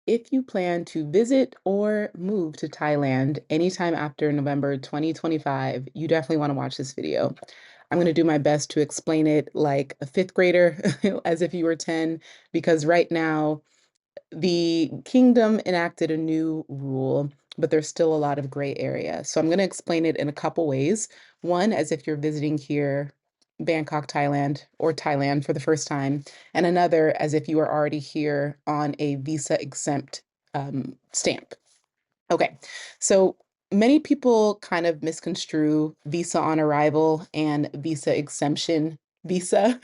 If you plan to visit or move to Thailand anytime after November 2025, you definitely want to watch this video. I'm going to do my best to explain it like a fifth grader, as if you were 10, because right now the kingdom enacted a new rule, but there's still a lot of gray area. So I'm going to explain it in a couple ways. One, as if you're visiting here, Bangkok, Thailand, or Thailand for the first time, and another, as if you are already here on a visa exempt stamp. Okay, so many people kind of misconstrue visa on arrival and visa exemption visa.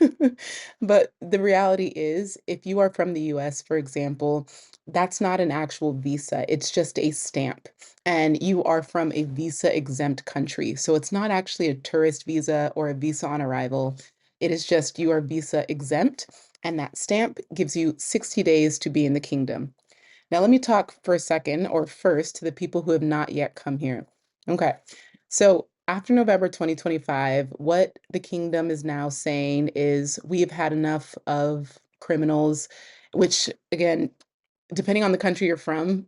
But the reality is, if you are from the US, for example, that's not an actual visa, it's just a stamp. And you are from a visa exempt country. So it's not actually a tourist visa or a visa on arrival. It is just you are visa exempt, and that stamp gives you 60 days to be in the kingdom. Now, let me talk for a second, or first, to the people who have not yet come here. Okay. So, after November 2025, what the kingdom is now saying is we have had enough of criminals, which, again, depending on the country you're from,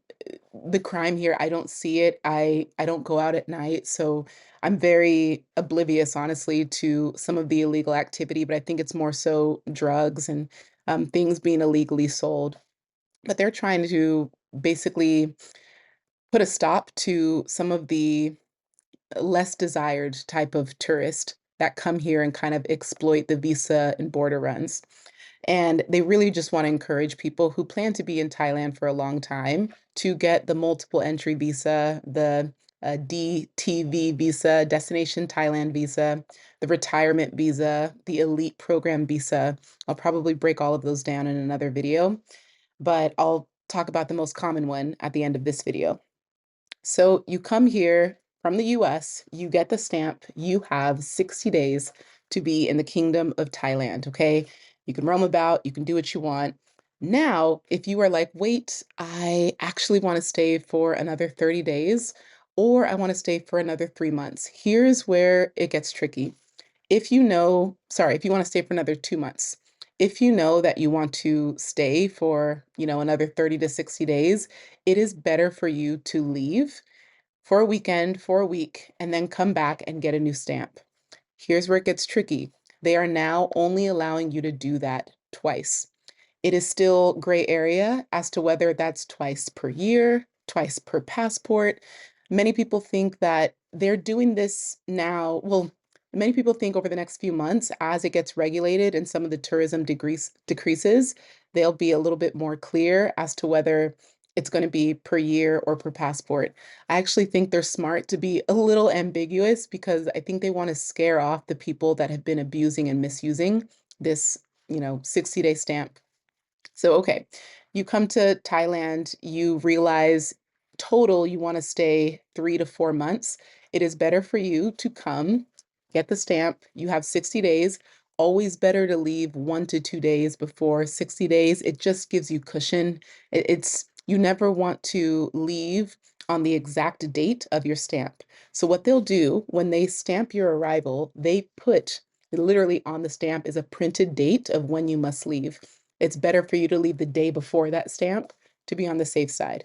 the crime here, I don't see it. I don't go out at night, so I'm very oblivious, honestly, to some of the illegal activity, but I think it's more so drugs and things being illegally sold. But they're trying to basically put a stop to some of the less desired type of tourist that come here and kind of exploit the visa and border runs. And they really just want to encourage people who plan to be in Thailand for a long time to get the multiple entry visa, the DTV visa, Destination Thailand visa, the retirement visa, the elite program visa. I'll probably break all of those down in another video, but I'll talk about the most common one at the end of this video. So you come here from the US, you get the stamp, you have 60 days to be in the Kingdom of Thailand, okay? You can roam about, you can do what you want. Now, if you are like, wait, I actually want to stay for another 30 days, or I want to stay for another 3 months, here's where it gets tricky. If you want to stay for another 2 months, if you know that you want to stay for, another 30 to 60 days, it is better for you to leave for a weekend, for a week, and then come back and get a new stamp. Here's where it gets tricky. They are now only allowing you to do that twice. It is still gray area as to whether that's twice per year, twice per passport. Many people think that they're doing this now. Well, many people think over the next few months, as it gets regulated and some of the tourism decreases, they'll be a little bit more clear as to whether it's going to be per year or per passport. I actually think they're smart to be a little ambiguous because I think they want to scare off the people that have been abusing and misusing this, 60-day stamp. So, okay, you come to Thailand, you realize total you want to stay 3 to 4 months. It is better for you to come, get the stamp. You have 60 days. Always better to leave 1 to 2 days before 60 days. It just gives you cushion. You never want to leave on the exact date of your stamp. So, what they'll do when they stamp your arrival, they put literally on the stamp is a printed date of when you must leave. It's better for you to leave the day before that stamp to be on the safe side.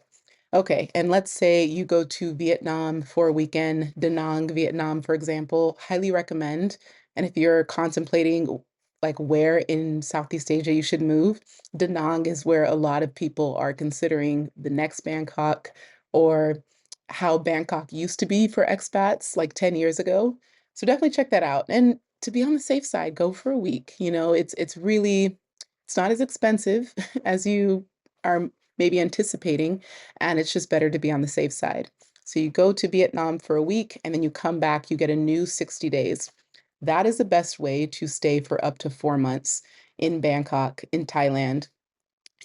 Okay, and let's say you go to Vietnam for a weekend, Da Nang, Vietnam, for example, highly recommend. And if you're contemplating like where in Southeast Asia you should move, Da Nang is where a lot of people are considering the next Bangkok, or how Bangkok used to be for expats like 10 years ago. So definitely check that out. And to be on the safe side, go for a week. It's not as expensive as you are maybe anticipating, and it's just better to be on the safe side. So you go to Vietnam for a week and then you come back, you get a new 60 days. That is the best way to stay for up to 4 months in Bangkok, in Thailand.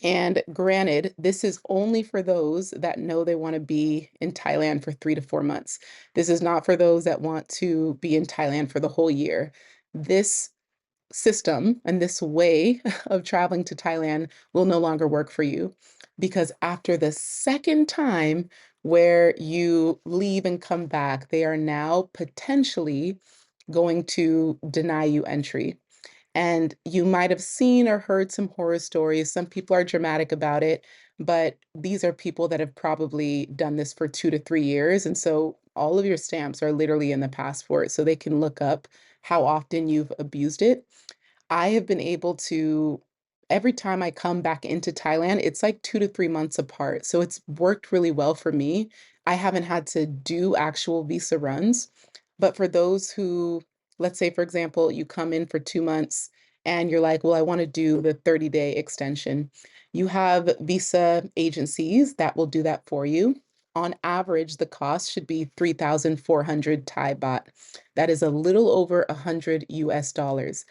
And granted, this is only for those that know they want to be in Thailand for 3 to 4 months. This is not for those that want to be in Thailand for the whole year. This system and this way of traveling to Thailand will no longer work for you, because after the second time where you leave and come back, they are now potentially going to deny you entry. And you might have seen or heard some horror stories. Some people are dramatic about it, but these are people that have probably done this for 2 to 3 years. And so all of your stamps are literally in the passport, so they can look up how often you've abused it. I have been able to, every time I come back into Thailand, it's like 2 to 3 months apart. So it's worked really well for me. I haven't had to do actual visa runs. But for those who, let's say, for example, you come in for 2 months and you're like, well, I want to do the 30-day extension. You have visa agencies that will do that for you. On average, the cost should be 3,400 Thai baht. That is a little over 100 US dollars.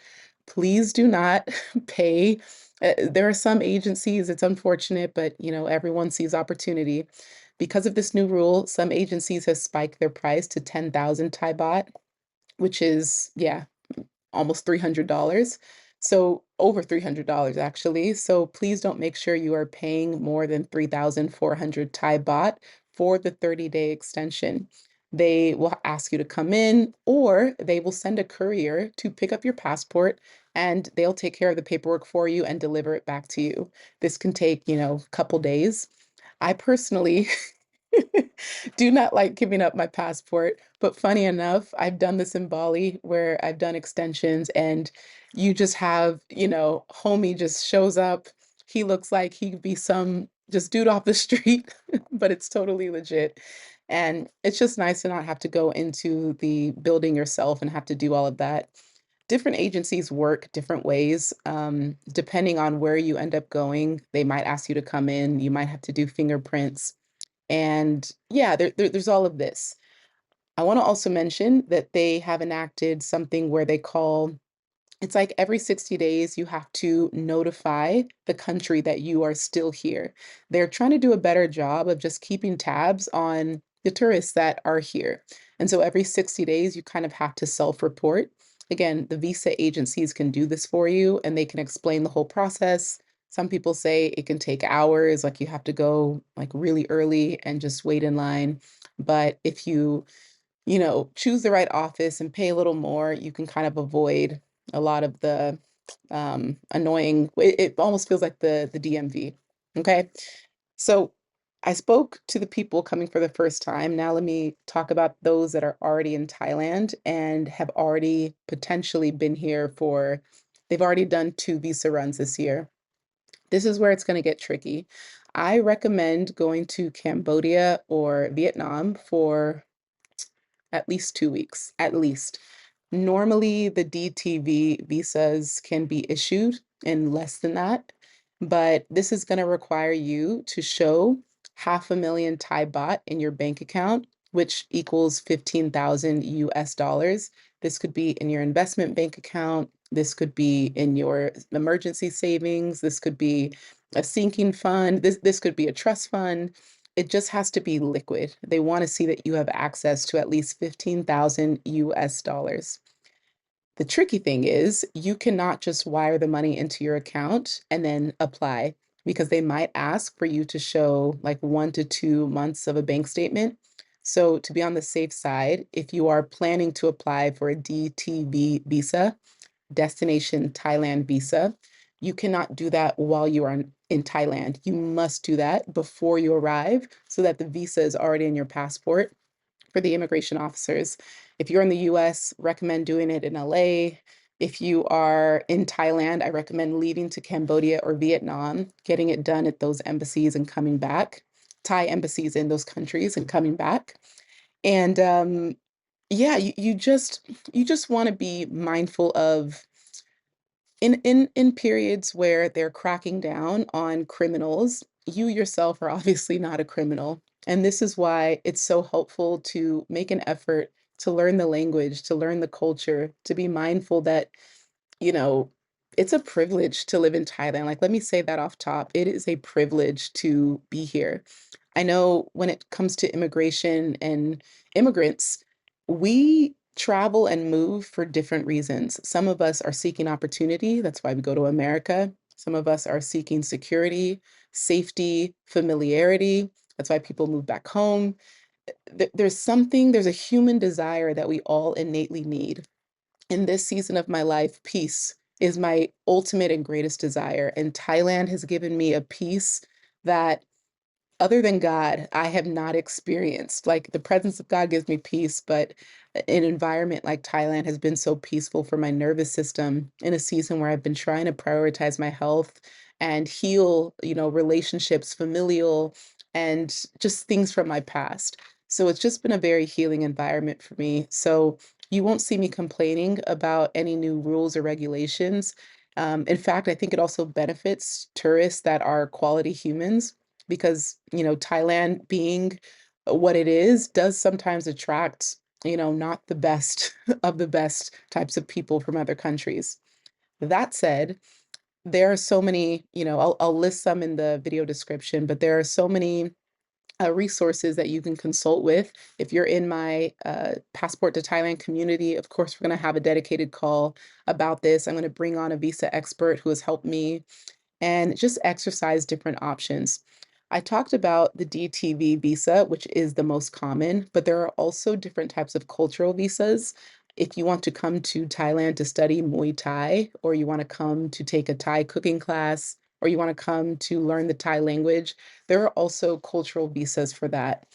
Please do not pay. There are some agencies, it's unfortunate, but everyone sees opportunity. Because of this new rule, some agencies have spiked their price to 10,000 Thai baht, which is, yeah, almost $300. So over $300 actually. So please don't make sure you are paying more than 3,400 Thai baht for the 30-day extension. They will ask you to come in, or they will send a courier to pick up your passport and they'll take care of the paperwork for you and deliver it back to you. This can take, a couple days. I personally do not like giving up my passport, but funny enough, I've done this in Bali where I've done extensions and you just have, homie just shows up. He looks like he'd be some just dude off the street, but it's totally legit. And it's just nice to not have to go into the building yourself and have to do all of that. Different agencies work different ways. Depending on where you end up going, they might ask you to come in. You might have to do fingerprints. And yeah, there's all of this. I want to also mention that they have enacted something where they call, it's like every 60 days you have to notify the country that you are still here. They're trying to do a better job of just keeping tabs on the tourists that are here. And so every 60 days you kind of have to self-report. Again, the visa agencies can do this for you and they can explain the whole process. Some people say it can take hours, like you have to go like really early and just wait in line. But if you choose the right office and pay a little more, you can kind of avoid a lot of the annoying. It almost feels like the DMV. Okay. So I spoke to the people coming for the first time. Now let me talk about those that are already in Thailand and have already potentially been here for, they've already done 2 visa runs this year. This is where it's going to get tricky. I recommend going to Cambodia or Vietnam for at least 2 weeks, at least. Normally, the DTV visas can be issued in less than that, but this is going to require you to show 500,000 Thai baht in your bank account, which equals 15,000 US dollars. This could be in your investment bank account. This could be in your emergency savings. This could be a sinking fund. This could be a trust fund. It just has to be liquid. They want to see that you have access to at least 15,000 US dollars. The tricky thing is you cannot just wire the money into your account and then apply because they might ask for you to show like 1 to 2 months of a bank statement. So to be on the safe side, if you are planning to apply for a DTV visa, destination Thailand visa, you cannot do that while you are in Thailand. You must do that before you arrive so that the visa is already in your passport for the immigration officers. If you're in the US, recommend doing it in LA. If you are in Thailand, I recommend leaving to Cambodia or Vietnam, getting it done at those embassies and coming back, Thai embassies in those countries and coming back. And yeah, you just want to be mindful of in periods where they're cracking down on criminals, you yourself are obviously not a criminal. And this is why it's so helpful to make an effort to learn the language, to learn the culture, to be mindful that, you know, it's a privilege to live in Thailand. Like, let me say that off top. It is a privilege to be here. I know when it comes to immigration and immigrants, we travel and move for different reasons. Some of us are seeking opportunity. That's why we go to America. Some of us are seeking security, safety, familiarity. That's why people move back home. There's a human desire that we all innately need. In this season of my life, peace is my ultimate and greatest desire. And Thailand has given me a peace that other than God, I have not experienced. Like the presence of God gives me peace, but an environment like Thailand has been so peaceful for my nervous system in a season where I've been trying to prioritize my health and heal, relationships, familial, and just things from my past. So it's just been a very healing environment for me. So you won't see me complaining about any new rules or regulations. In fact, I think it also benefits tourists that are quality humans because, Thailand being what it is does sometimes attract, not the best of the best types of people from other countries. That said, there are so many, I'll list some in the video description, but there are so many resources that you can consult with. If you're in my Passport to Thailand community, of course, we're going to have a dedicated call about this. I'm going to bring on a visa expert who has helped me and just exercise different options. I talked about the DTV visa, which is the most common, but there are also different types of cultural visas. If you want to come to Thailand to study Muay Thai, or you want to come to take a Thai cooking class, or you want to come to learn the Thai language, there are also cultural visas for that.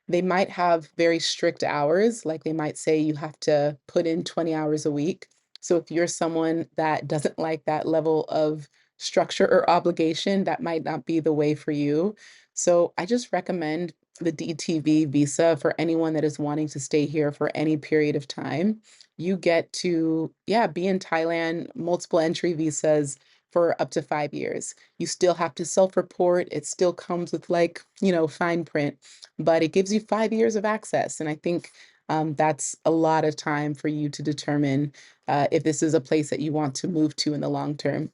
They might have very strict hours, like they might say you have to put in 20 hours a week. So if you're someone that doesn't like that level of structure or obligation, that might not be the way for you. So I just recommend the DTV visa for anyone that is wanting to stay here for any period of time. You get to, yeah, be in Thailand, multiple entry visas for up to 5 years. You still have to self-report. It still comes with like, fine print, but it gives you 5 years of access. And I think that's a lot of time for you to determine if this is a place that you want to move to in the long term.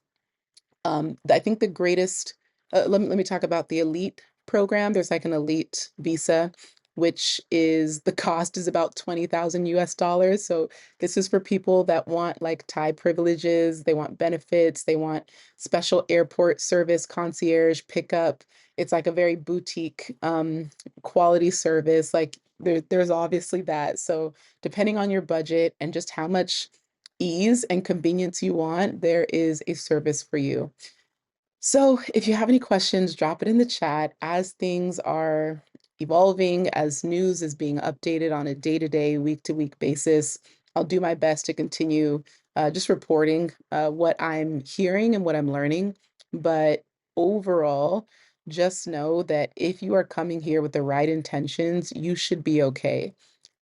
I think the greatest, let me talk about the elite program. There's like an elite visa, which is the cost is about 20,000 US dollars. So this is for people that want like Thai privileges, they want benefits, they want special airport service, concierge pickup. It's like a very boutique quality service. Like there's obviously that. So depending on your budget and just how much ease and convenience you want, there is a service for you. So, if you have any questions, drop it in the chat as things are evolving, as news is being updated on a day-to-day, week-to-week basis. I'll do my best to continue just reporting what I'm hearing and what I'm learning. But overall, just know that if you are coming here with the right intentions, you should be okay.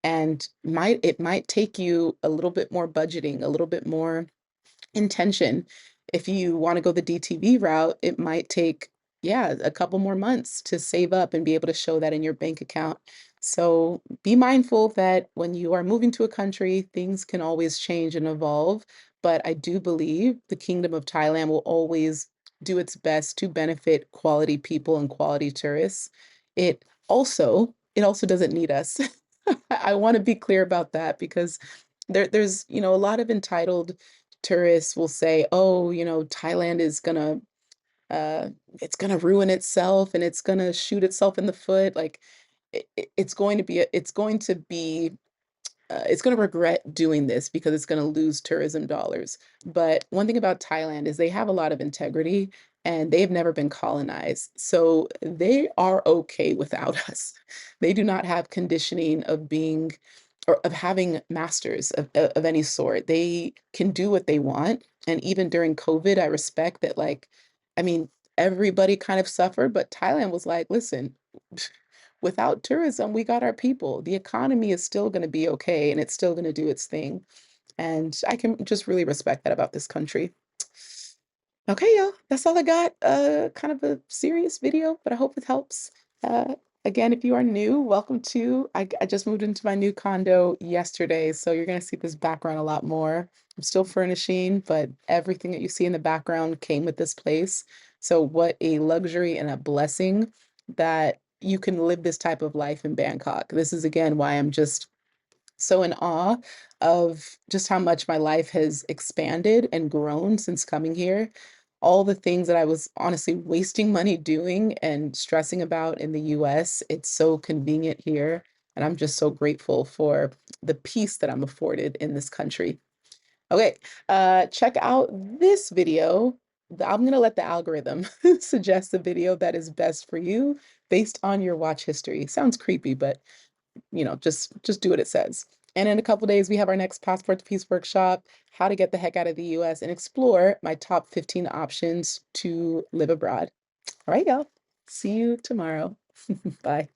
And it might take you a little bit more budgeting, a little bit more intention. If you want to go the DTV route, it might take, yeah, a couple more months to save up and be able to show that in your bank account. So be mindful that when you are moving to a country, things can always change and evolve. But I do believe the Kingdom of Thailand will always do its best to benefit quality people and quality tourists. It also doesn't need us. I want to be clear about that because there's, a lot of entitled tourists will say, "Oh, Thailand is gonna it's gonna ruin itself and it's gonna shoot itself in the foot." Like it's going to be it's going to regret doing this because it's going to lose tourism dollars. But one thing about Thailand is they have a lot of integrity and they've never been colonized. So they are okay without us. They do not have conditioning of being or of having masters of any sort. They can do what they want. And even during COVID, I respect that, like, I mean, everybody kind of suffered, but Thailand was like, listen, without tourism, we got our people. The economy is still going to be okay and it's still going to do its thing. And I can just really respect that about this country. Okay, y'all, that's all I got. Kind of a serious video, but I hope it helps. Uh, again, if you are new, welcome to. I just moved into my new condo yesterday, so you're gonna see this background a lot more. I'm still furnishing, but everything that you see in the background came with this place. So what a luxury and a blessing that you can live this type of life in Bangkok. This is again why I'm just so in awe of just how much my life has expanded and grown since coming here. All the things that I was honestly wasting money doing and stressing about in the US, it's so convenient here. And I'm just so grateful for the peace that I'm afforded in this country. Okay, check out this video. I'm gonna let the algorithm suggest the video that is best for you based on your watch history. Sounds creepy, but just do what it says. And in a couple days, we have our next Passport to Peace workshop, how to get the heck out of the US and explore my top 15 options to live abroad. All right, y'all. See you tomorrow. Bye.